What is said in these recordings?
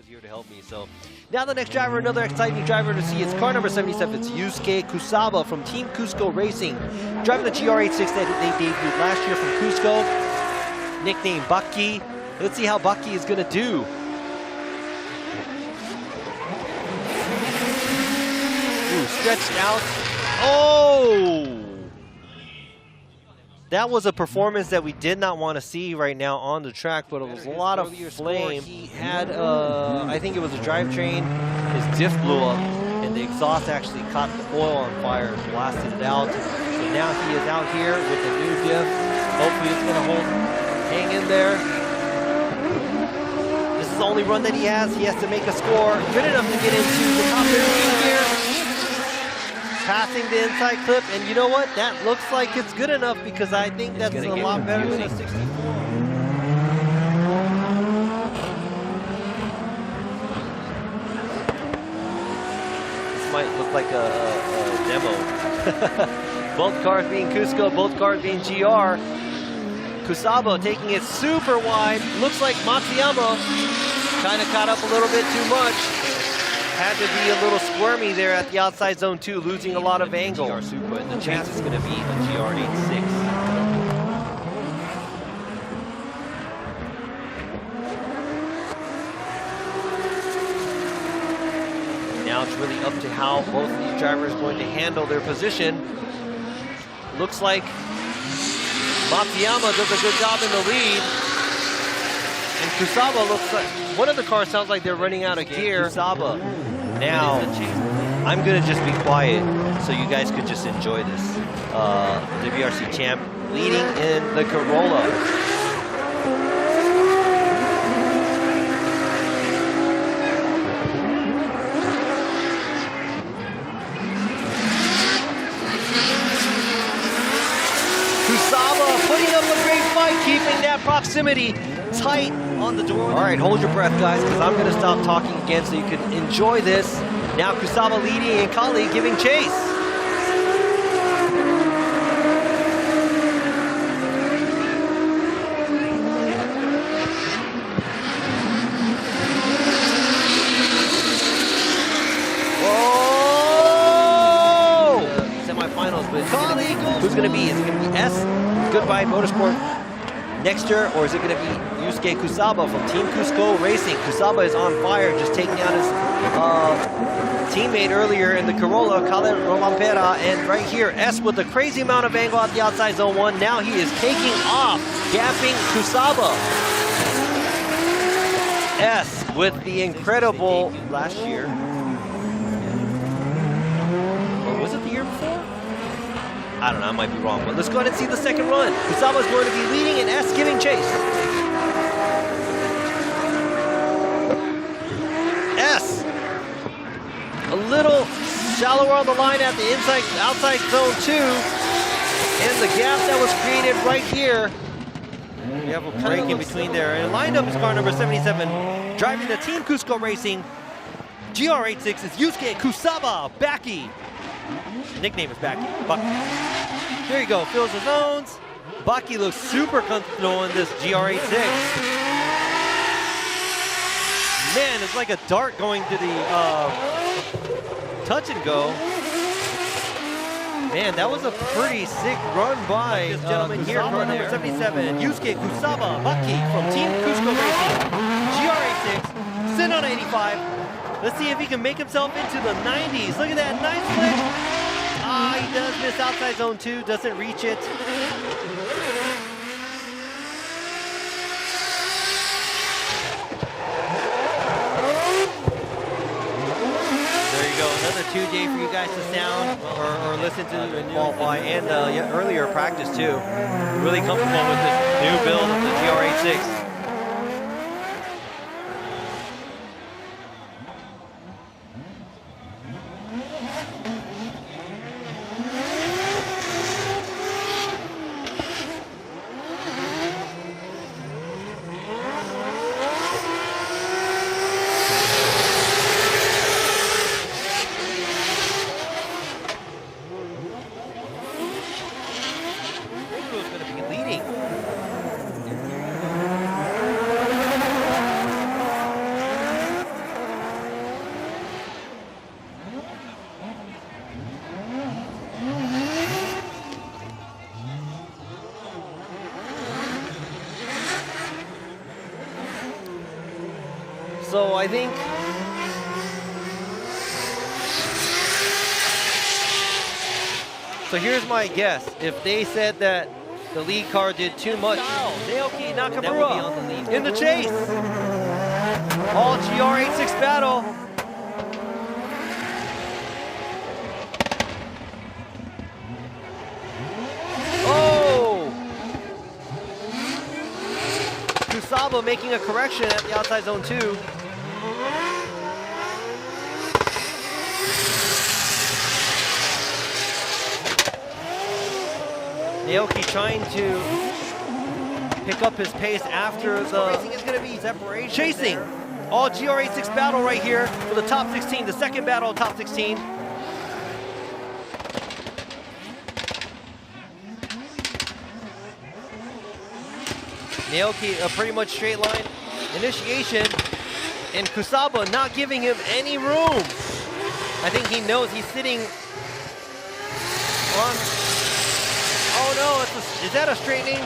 easier to help me. So now the next driver, another exciting driver to see, is car number 77. It's Yusuke Kusaba from Team Cusco Racing, driving the GR86 that they debuted last year from Cusco, nicknamed Bucky. Let's see how Bucky is going to do. Ooh, stretched out. Oh! That was a performance that we did not want to see right now on the track, but it was a lot of flame. He had, I think it was a drivetrain, his diff blew up, and the exhaust actually caught the oil on fire and blasted it out. So now he is out here with the new diff. Hopefully it's going to hang in there. This is the only run that he has. He has to make a score good enough to get into the top 15 here. Passing the inside clip, and you know what? That looks like it's good enough because I think that's a lot better than a 64. This might look like a demo. Both cars being Cusco, both cars being GR. Kusaba taking it super wide. Looks like Matsuyama kind of caught up a little bit too much. Had to be a little squirmy there at the outside zone 2, losing a lot of angle. GR Super, and the chance is going to be a GR86. Now it's really up to how both of these drivers are going to handle their position. Looks like Matsuyama does a good job in the lead. And Kusaba looks like, one of the cars sounds like they're running out of gear. Kusaba. Now, I'm gonna just be quiet so you guys could just enjoy this. WRC champ leading in the Corolla. Kusaba putting up a great fight, keeping that proximity tight on the door. All right, hold your breath, guys, because I'm going to stop talking again so you can enjoy this. Now Kusaba leading and Kali giving chase. Whoa! Semifinals, but Kali, who's going to be? Is it going to be S, Goodbye Motorsport next year, or is it going to be Yusuke Kusaba from Team Cusco Racing? Kusaba is on fire, just taking out his teammate earlier in the Corolla, Kale Romampera, and right here, S with a crazy amount of angle at the outside zone 1. Now he is taking off, gapping Kusaba. S with the incredible last year. Or was it the year before? I don't know, I might be wrong, but let's go ahead and see the second run. Kusaba is going to be leading and S giving chase. S, a little shallower on the line at the outside zone 2, and the gap that was created right here. We have a break in between there, and lined up is car number 77, driving the Team Cusco Racing GR86 is Yusuke Kusaba, Baki. Nickname is Baki. Bucky. There you go, fills the zones. Bucky looks super comfortable in this GR86. Man, it's like a dart going to the touch and go. Man, that was a pretty sick run by this gentleman here, car number 77, Yusuke Kusaba, Bucky from Team Cusco Racing, GR86, sitting on 85. Let's see if he can make himself into the 90s. Look at that, nice flip. Ah, he does miss outside zone 2, doesn't reach it. There you go, another 2J for you guys to sound or listen to and qualify, and earlier practice too. Really comfortable with this new build of the GR86. So I think so here's my guess. If they said that the lead car did too much, Naoki Nakamura in the chase. All GR86 battle. Oh! Kusaba making a correction at the outside zone 2. Naoki trying to pick up his pace after the racing is going to be separation. Chasing. All GR86 battle right here for the top 16, the second battle of top 16. Naoki, a pretty much straight line initiation, and Kusaba not giving him any room. I think he knows he's sitting on, oh no, is that a straightening?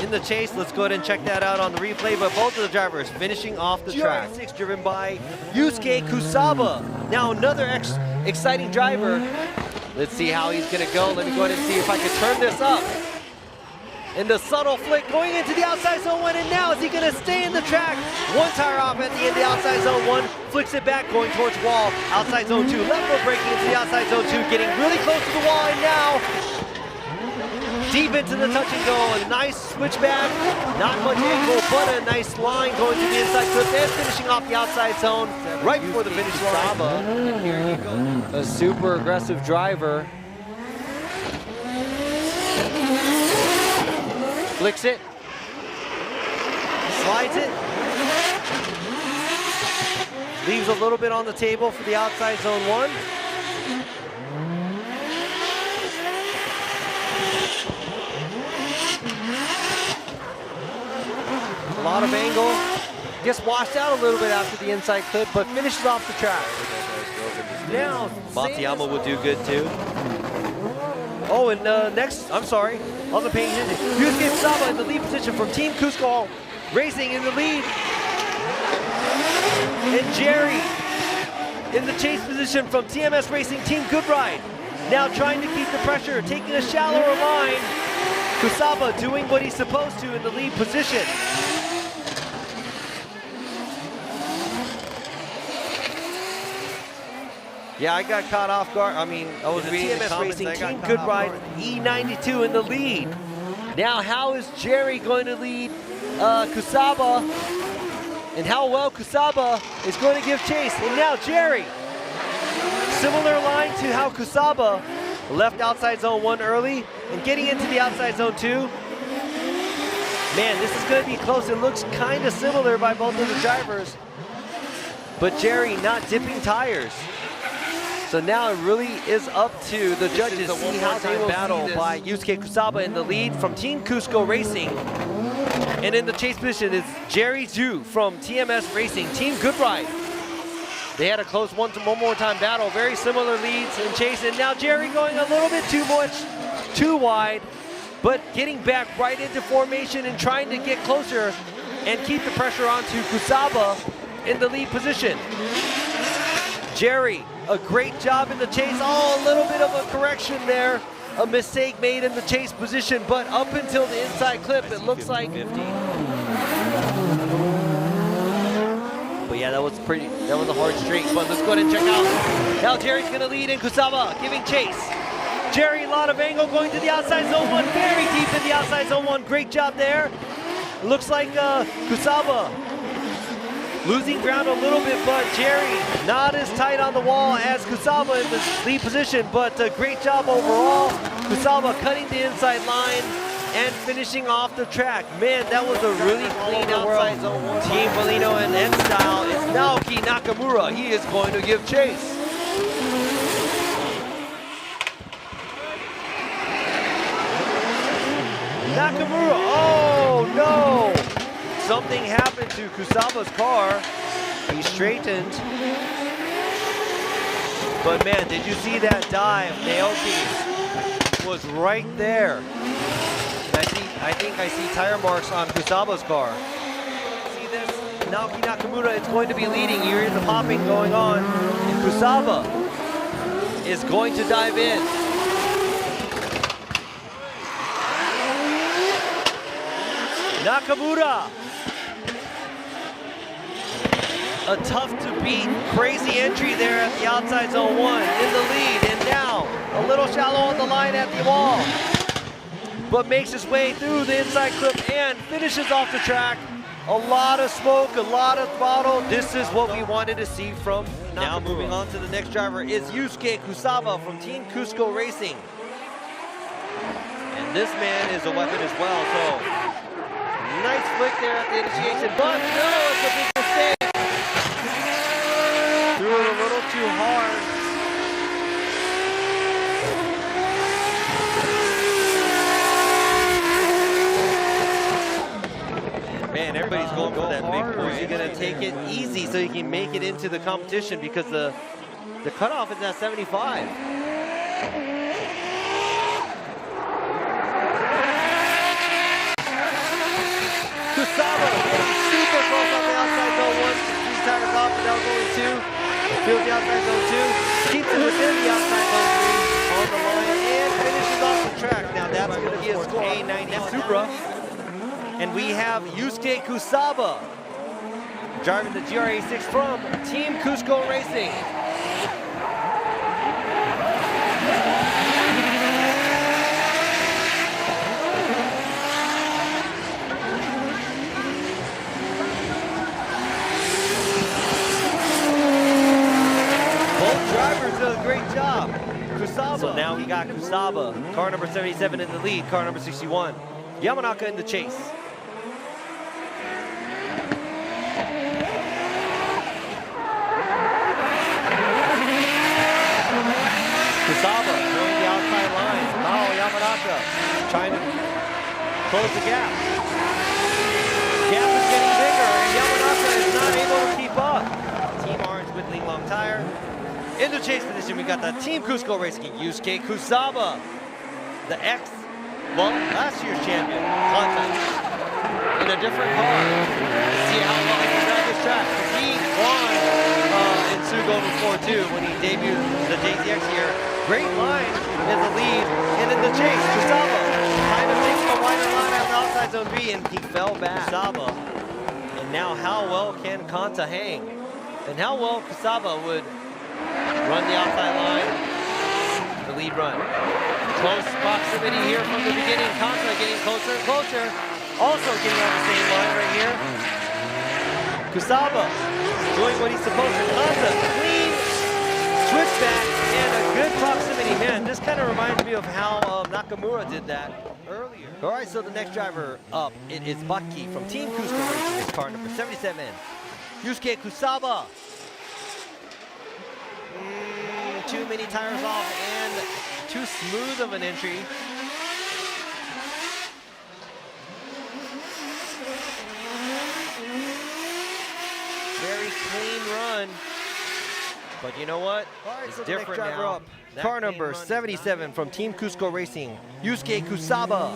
In the chase, let's go ahead and check that out on the replay, but both of the drivers finishing off the track. 6 driven by Yusuke Kusaba. Now another exciting driver. Let's see how he's gonna go. Let me go ahead and see if I can turn this up. And the subtle flick going into the outside zone 1, and now is he gonna stay in the track? One tire off at the end of the outside zone 1, flicks it back, going towards wall. Outside zone 2, left foot braking into the outside zone 2, getting really close to the wall, and now deep into the touch and go. A nice switchback, not much angle, but a nice line going to the inside clip and finishing off the outside zone right before the finish line. And here you go. A super aggressive driver. Flicks it, slides it, leaves a little bit on the table for the outside zone 1. A lot of angle, gets washed out a little bit after the inside clip, but finishes off the track. Now, Matayama will do good too. Oh, and next, I'm sorry, wasn't paying attention. Yusuke Kusaba in the lead position from Team Cusco Racing in the lead. And Jerry in the chase position from TMS Racing Team Good Ride. Now trying to keep the pressure, taking a shallower line. Kusaba doing what he's supposed to in the lead position. Yeah, I got caught off guard. I mean, I was reading the comments. Racing Team Good Ride, E92 in the lead. Now, how is Jerry going to lead Kusaba? And how well Kusaba is going to give chase. And now Jerry, similar line to how Kusaba left outside zone 1 early and getting into the outside zone 2. Man, this is going to be close. It looks kind of similar by both of the drivers. But Jerry not dipping tires. So now it really is up to the judges to see how they will battle by Yusuke Kusaba in the lead from Team Cusco Racing. And in the chase position is Jerry Zhu from TMS Racing, Team Good Ride. They had a close one more time battle, very similar leads in chase, and now Jerry going a little bit too wide, but getting back right into formation and trying to get closer and keep the pressure onto Kusaba in the lead position. Jerry, a great job in the chase. Oh, a little bit of a correction there. A mistake made in the chase position, but up until the inside clip, it looks like 50. But yeah, that was a hard streak, but let's go ahead and check out. Now Jerry's gonna lead in Kusaba, giving chase. Jerry, a lot of angle going to the outside zone 1, very deep in the outside zone 1. Great job there. Looks like Kusaba losing ground a little bit, but Jerry not as tight on the wall as Kusaba in the lead position, but a great job overall. Kusaba cutting the inside line and finishing off the track. Man, that was a really clean outside zone 1. Team Molino and M-Style is Naoki Nakamura. He is going to give chase. Nakamura, oh no! Something happened to Kusaba's car. He straightened. But man, did you see that dive? Naoki was right there. I think I see tire marks on Kusaba's car. See this? Naoki Nakamura is going to be leading. You hear the popping going on. And Kusaba is going to dive in. Nakamura. A tough to beat, crazy entry there at the outside zone 1, in the lead, and now a little shallow on the line at the wall, but makes his way through the inside clip and finishes off the track. A lot of smoke, a lot of throttle. This is what we wanted to see from Nakamura. Now moving on to the next driver is Yusuke Kusaba from Team Cusco Racing. And this man is a weapon as well, so nice flick there at the initiation, but no, it's a big mistake. Threw it a little too hard. Man, everybody's going for that big push. He's going to take it easy so he can make it into the competition because the cutoff is at 75. Kusaba getting super close on the outside zone 1. 3 tires off, but now going 2. Feels the outside zone 2. Keeps it within the outside zone 3 on the line and finishes off the track. Now that's going to be a score. A90 Supra. And we have Yusuke Kusaba driving the GR86 from Team Cusco Racing. Both drivers did a great job. Kusaba. So now we got Kusaba, car number 77 in the lead, car number 61. Yamanaka in the chase. Kusaba going the outside line. Now Yamanaka trying to close the gap. Gap is getting bigger and Yamanaka is not able to keep up. Team Orange with lead long tire. In the chase position, we got the Team Cusco Racing, Yusuke Kusaba. The last year's champion, contest, in a different car. Let's see how long he can drive this track. He won in Sugo before too when he debuted the JZX here. Great line in the lead and in the chase. Kusaba kind of taking a wider line out the outside zone 3 and he fell back. Kusaba. And now how well can Kanta hang? And how well Kusaba would run the outside line, the lead run. Close proximity here from the beginning. Kanta getting closer and closer. Also getting on the same line right here. Kusaba doing what he's supposed to. Kanta, clean switchback and a good proximity. Man, this kind of reminds me of how Nakamura did that earlier. All right, so the next driver up, it is Baki from Team Cusco Racing. His car number 77. Yusuke Kusaba. Too many tires off and too smooth of an entry. Very clean run. But you know what? It's so different now. Up. Car number 77 from Team Cusco Racing, Yusuke Kusaba.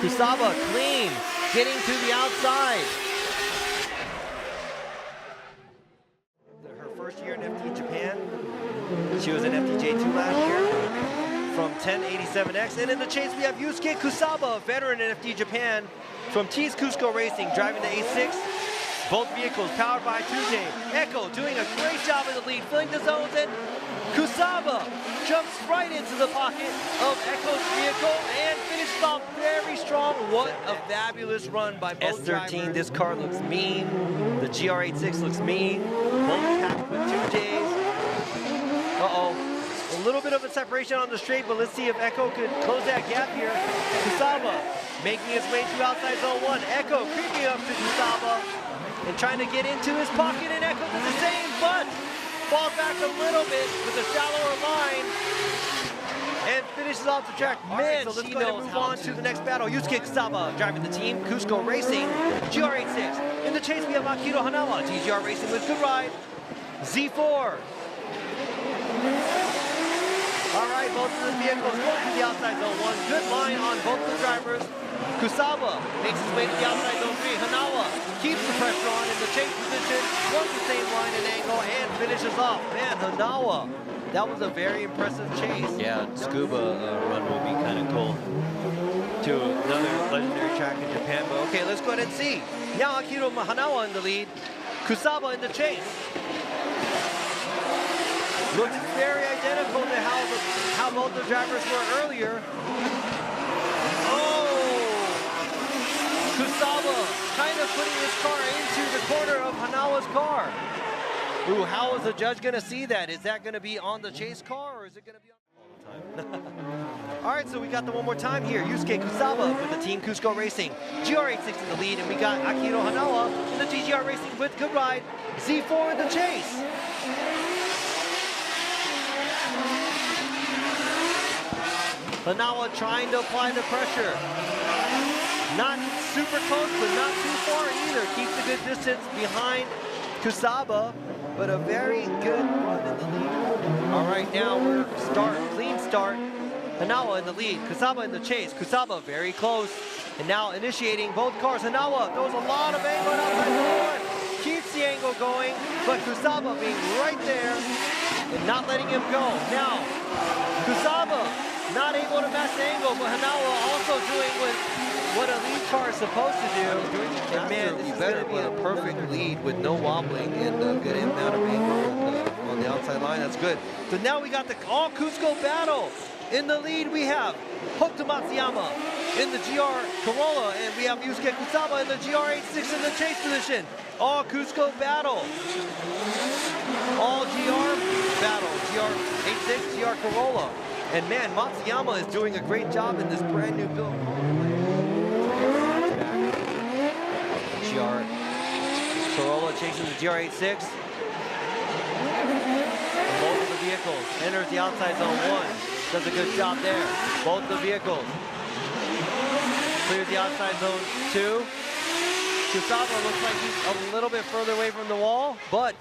Kusaba clean, getting to the outside. Her first year in FD Japan. She was in FDJ2 last year from 1087X. And in the chase we have Yusuke Kusaba, a veteran in FD Japan from Team Cusco Racing, driving the A6. Both vehicles powered by 2J. Echo doing a great job in the lead, filling the zones, and Kusaba jumps right into the pocket of Echo's vehicle and finishes off very strong. What a fabulous run by both S13, drivers. This car looks mean. The GR86 looks mean. Both packed with 2Js. Uh-oh. A little bit of a separation on the straight, but let's see if Echo could close that gap here. Kusaba making his way through outside zone 1. Echo creeping up to Kusaba and trying to get into his pocket, and Echo does the same, but falls back a little bit with a shallower line. and finishes off the track. Man, so let's go ahead and move on to the next battle. Yusuke Kusaba driving the team Cusco Racing GR86. In the chase, we have Akito Hanawa, TGR Racing with Good Ride, Z4. All right, both of the vehicles going to the outside zone 1. Good line on both the drivers. Kusaba makes his way to the outside zone 3. Hanawa keeps the pressure on in the chase position, runs the same line and angle, and finishes off. Man, Hanawa, that was a very impressive chase. Yeah, Scuba run will be kind of cool. To another legendary track in Japan. But okay, let's go ahead and see. Now Akito Hanawa in the lead, Kusaba in the chase. Looks very identical to how both the drivers were earlier. Oh! Kusaba kind of putting his car into the corner of Hanawa's car. Ooh, how is the judge going to see that? Is that going to be on the chase car, or is it going to be on all the time? All right, so we got the one more time here. Yusuke Kusaba with the team Cusco Racing. GR86 in the lead, and we got Akito Hanawa in the TGR Racing with Good Ride. Z4 in the chase. Hanawa trying to apply the pressure. Not super close, but not too far either. Keeps a good distance behind Kusaba, but a very good run in the lead. All right, now we're clean start. Hanawa in the lead, Kusaba in the chase. Kusaba very close, and now initiating both cars. Hanawa throws a lot of angle outside the 1. Keeps the angle going, but Kusaba being right there and not letting him go. Now, Kusaba not able to match the angle, but Hanawa also doing what a lead car is supposed to do. And man, this is better, but a perfect lead with no wobbling and a good amount of angle on the outside line. That's good. So now we got the all Cusco battle. In the lead, we have Hokuto Matsuyama in the GR Corolla, and we have Yusuke Kusaba in the GR86 in the chase position. All Cusco battle. All GR battle. GR86, GR Corolla. And man, Matsuyama is doing a great job in this brand new build. GR Corolla chasing the GR86. Both of the vehicles enters the outside zone 1. Does a good job there. Both the vehicles. Clears the outside zone 2. Kusaba looks like he's a little bit further away from the wall, but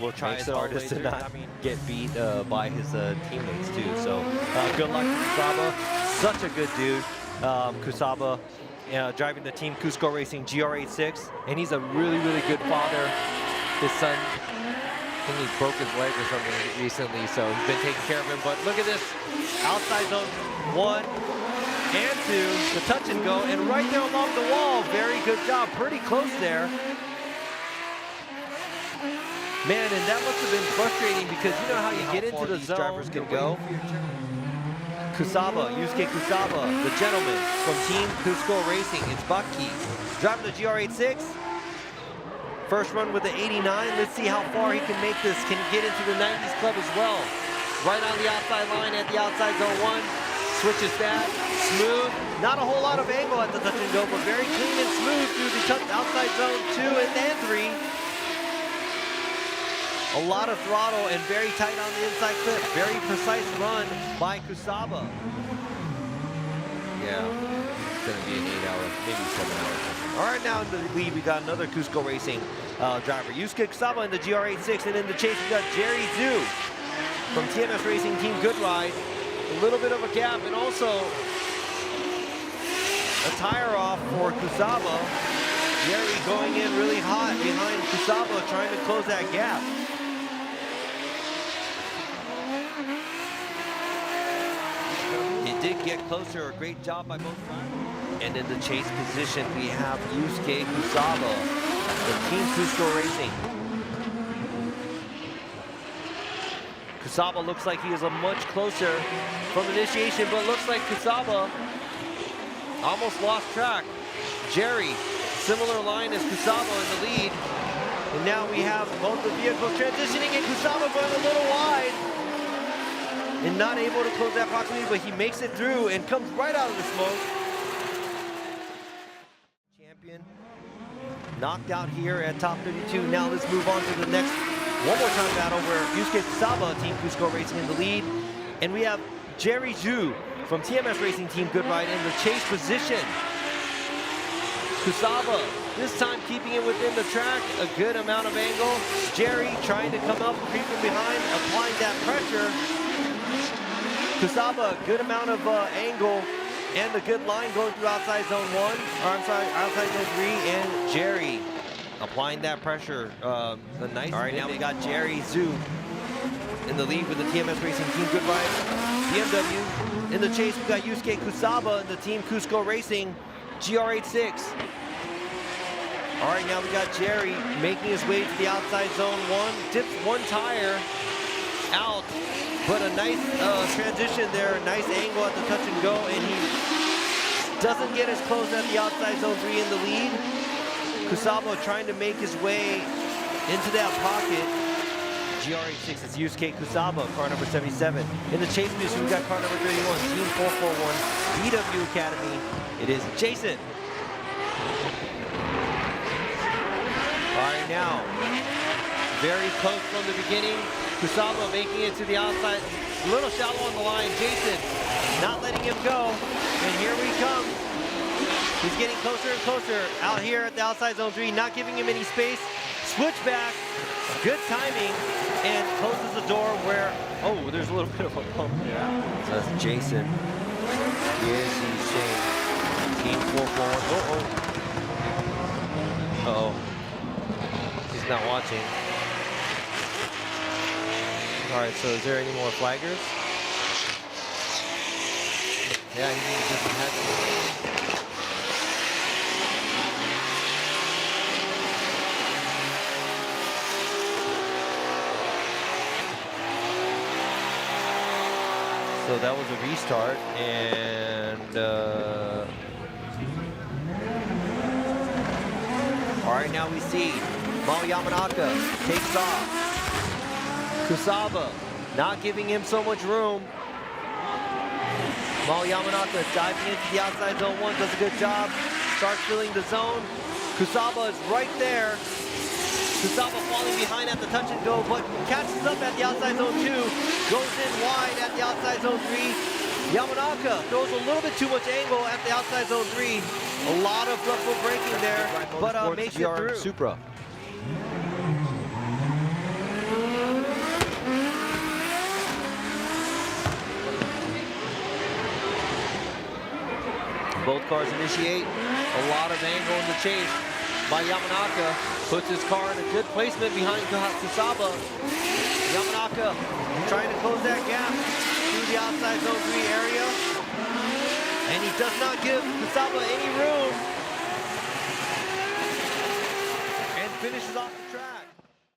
will try his hardest to not get beat by his teammates too. So good luck to Kusaba. Such a good dude. Kusaba driving the team Cusco Racing GR86, and he's a really, really good father. His son, I think he broke his leg or something recently, so he's been taking care of him. But look at this, outside zone 1 and 2, the touch and go, and right there along the wall, very good job, pretty close there. Man, and that must have been frustrating because you know how you get into the zone. Drivers can go. Kusaba, Yusuke Kusaba, the gentleman from Team Cusco Racing. It's Bucky driving the GR86. First run with the 89. Let's see how far he can make this. Can he get into the 90s club as well? Right on the outside line at the outside zone 1. Switches that, smooth. Not a whole lot of angle at the touch and go, but very clean and smooth through the outside zone 2 and then 3. A lot of throttle and very tight on the inside clip. Very precise run by Kusaba. Yeah, it's gonna be an 8-hour, maybe 7-hour session. All right, now in the lead, we got another Cusco Racing driver. Yusuke Kusaba in the GR86, and in the chase, we got Jerry Zhu from TMS Racing Team Good Ride. A little bit of a gap, and also a tire off for Kusaba. Jerry going in really hot behind Kusaba, trying to close that gap. It did get closer. A great job by both drivers. And in the chase position, we have Yusuke Kusaba, the Team Cusco Racing. Kusaba looks like he is a much closer from initiation, but looks like Kusaba almost lost track. Jerry, similar line as Kusaba in the lead. And now we have both the vehicles transitioning, and Kusaba going a little wide and not able to close that proximity, but he makes it through and comes right out of the smoke. Champion knocked out here at top 32. Now let's move on to the next one more time battle where Yusuke Kusaba, Team Cusco Racing in the lead. And we have Jerry Zhu from TMS Racing Team Good Ride in the chase position. Kusaba, this time keeping it within the track, a good amount of angle. Jerry trying to come up, creeping behind, applying that pressure. Kusaba, good amount of angle and a good line going through outside zone 1, or I'm sorry, outside zone 3, and Jerry applying that pressure. A nice. All right, now we got Jerry Zhu in the lead with the TMS Racing Team Good Ride BMW. In the chase, we got Yusuke Kusaba and the Team Cusco Racing GR86. All right, now we got Jerry making his way to the outside zone 1, dips one tire out, but a nice transition there, nice angle at the touch and go, and he doesn't get as close at the outside zone 3 in the lead. Kusaba trying to make his way into that pocket. GR86 is Yusuke Kusaba, car number 77. In the chase position, we got car number 31, Team 441, BW Academy. It is Jason. All right, now, very close from the beginning. Kusaba making it to the outside, a little shallow on the line. Jason not letting him go, and here we come. He's getting closer and closer out here at the outside zone 3, not giving him any space. Switch back, good timing, and closes the door where, oh, there's a little bit of a bump there. So that's Jason. Here's the Team 441. Uh-oh. He's not watching. All right, so is there any more flaggers? Yeah, he doesn't have to. So that was a restart, and all right, now we see Mao Yamanaka takes off. Kusaba not giving him so much room. Mao Yamanaka diving into the outside zone 1, does a good job. Starts filling the zone. Kusaba is right there. Kusaba falling behind at the touch and go, but catches up at the outside zone 2. Goes in wide at the outside zone 3. Yamanaka throws a little bit too much angle at the outside zone 3. A lot of frontal braking there, but makes it through. Supra. Both cars initiate. A lot of angle in the chase by Yamanaka. Puts his car in a good placement behind Kusaba. Yamanaka trying to close that gap through the outside zone 3 area. And he does not give Kusaba any room. And finishes off the track.